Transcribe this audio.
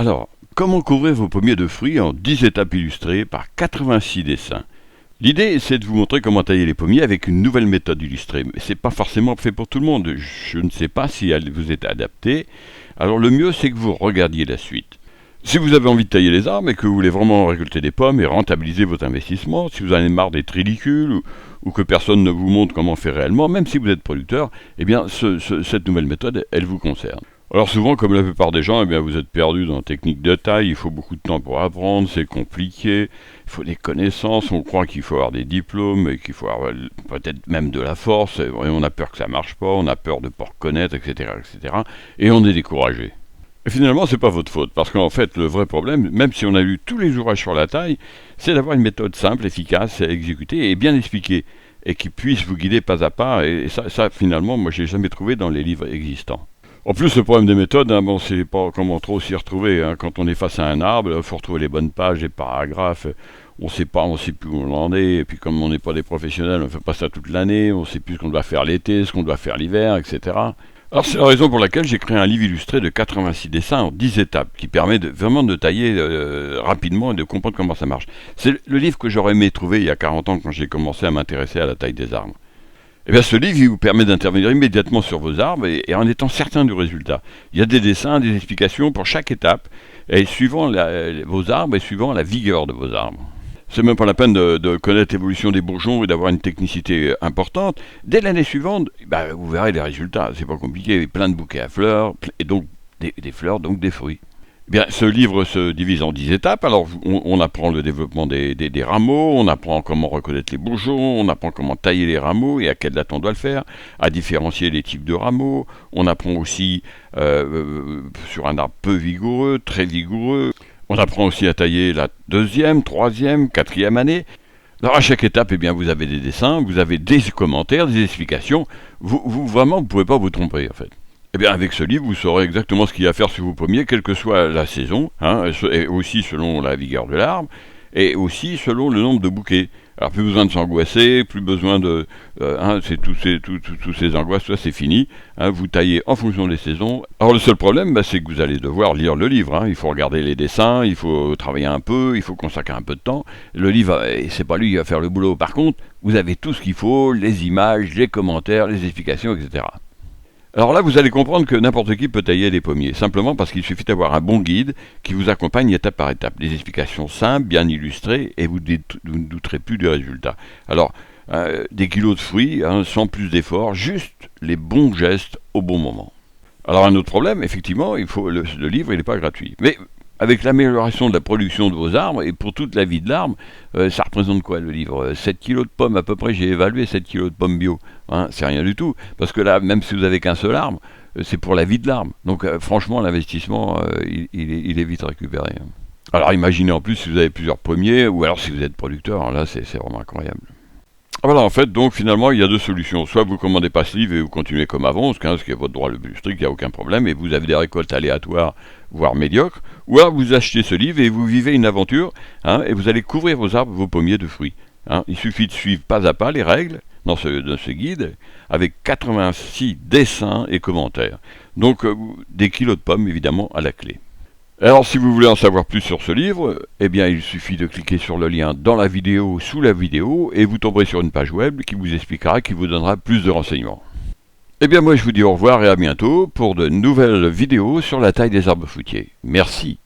Alors, comment couvrir vos pommiers de fruits en 10 étapes illustrées par 86 dessins? L'idée, c'est de vous montrer comment tailler les pommiers avec une nouvelle méthode illustrée. Mais c'est pas forcément fait pour tout le monde. Je ne sais pas si elle vous est adaptée. Alors le mieux, c'est que vous regardiez la suite. Si vous avez envie de tailler les arbres et que vous voulez vraiment récolter des pommes et rentabiliser votre investissement, si vous en avez marre d'être ridicule ou que personne ne vous montre comment faire réellement, même si vous êtes producteur, eh bien cette nouvelle méthode, elle vous concerne. Alors souvent, comme la plupart des gens, eh bien vous êtes perdu dans la technique de taille, il faut beaucoup de temps pour apprendre, c'est compliqué, il faut des connaissances, on croit qu'il faut avoir des diplômes, et qu'il faut avoir peut-être même de la force, et on a peur que ça marche pas, on a peur de ne pas reconnaître, etc., etc., et on est découragé. Et finalement, c'est pas votre faute, parce qu'en fait, le vrai problème, même si on a lu tous les ouvrages sur la taille, c'est d'avoir une méthode simple, efficace à exécuter et bien expliquée, et qui puisse vous guider pas à pas, et ça finalement, moi, j'ai jamais trouvé dans les livres existants. En plus, le problème des méthodes, bon, c'est pas comment trop s'y retrouver. Quand on est face à un arbre, il faut retrouver les bonnes pages, les paragraphes. On sait plus où on en est. Et puis, comme on n'est pas des professionnels, on ne fait pas ça toute l'année. On sait plus ce qu'on doit faire l'été, ce qu'on doit faire l'hiver, etc. Alors, c'est la raison pour laquelle j'ai créé un livre illustré de 86 dessins en 10 étapes, qui permet vraiment de tailler rapidement et de comprendre comment ça marche. C'est le livre que j'aurais aimé trouver il y a 40 ans quand j'ai commencé à m'intéresser à la taille des arbres. Eh bien, ce livre il vous permet d'intervenir immédiatement sur vos arbres et en étant certain du résultat. Il y a des dessins, des explications pour chaque étape, et suivant vos arbres et suivant la vigueur de vos arbres. C'est même pas la peine de connaître l'évolution des bourgeons et d'avoir une technicité importante. Dès l'année suivante, vous verrez les résultats. C'est pas compliqué. Plein de bouquets à fleurs, et donc des fleurs, donc des fruits. Bien, ce livre se divise en 10 étapes. Alors, on apprend le développement des rameaux, on apprend comment reconnaître les bourgeons, on apprend comment tailler les rameaux et à quelle date on doit le faire, à différencier les types de rameaux. On apprend aussi sur un arbre peu vigoureux, très vigoureux. On apprend aussi à tailler la deuxième, troisième, quatrième année. Alors, à chaque étape, eh bien, vous avez des dessins, vous avez des commentaires, des explications. Vous pouvez pas vous tromper, en fait. Eh bien, avec ce livre, vous saurez exactement ce qu'il y a à faire sur vos pommiers, quelle que soit la saison, et aussi selon la vigueur de l'arbre, et aussi selon le nombre de bouquets. Alors, plus besoin de s'angoisser, plus besoin de... c'est tous ces angoisses, ça c'est fini. Vous taillez en fonction des saisons. Alors, le seul problème, c'est que vous allez devoir lire le livre. Il faut regarder les dessins, il faut travailler un peu, il faut consacrer un peu de temps. Le livre, c'est pas lui qui va faire le boulot. Par contre, vous avez tout ce qu'il faut, les images, les commentaires, les explications, etc. Alors là, vous allez comprendre que n'importe qui peut tailler des pommiers, simplement parce qu'il suffit d'avoir un bon guide qui vous accompagne étape par étape. Des explications simples, bien illustrées, et vous ne douterez plus du résultat. Alors, des kilos de fruits, sans plus d'efforts, juste les bons gestes au bon moment. Alors un autre problème, effectivement, le livre il n'est pas gratuit. Mais avec l'amélioration de la production de vos arbres, et pour toute la vie de l'arbre, ça représente quoi le livre? 7 kilos de pommes à peu près, j'ai évalué 7 kilos de pommes bio. C'est rien du tout. Parce que là, même si vous avez qu'un seul arbre, c'est pour la vie de l'arbre. Donc franchement, l'investissement, il est vite récupéré. Alors imaginez en plus si vous avez plusieurs pommiers, ou alors si vous êtes producteur, alors là c'est vraiment incroyable. Voilà, en fait, donc finalement, il y a deux solutions. Soit vous commandez pas ce livre et vous continuez comme avant, ce qui est votre droit le plus strict, il n'y a aucun problème, et vous avez des récoltes aléatoires, voire médiocres. Ou alors vous achetez ce livre et vous vivez une aventure, et vous allez couvrir vos arbres, vos pommiers de fruits. Il suffit de suivre pas à pas les règles dans ce guide, avec 86 dessins et commentaires. Donc, des kilos de pommes, évidemment, à la clé. Alors, si vous voulez en savoir plus sur ce livre, eh bien, il suffit de cliquer sur le lien dans la vidéo, sous la vidéo, et vous tomberez sur une page web qui vous expliquera, qui vous donnera plus de renseignements. Eh bien, moi, je vous dis au revoir et à bientôt pour de nouvelles vidéos sur la taille des arbres fruitiers. Merci.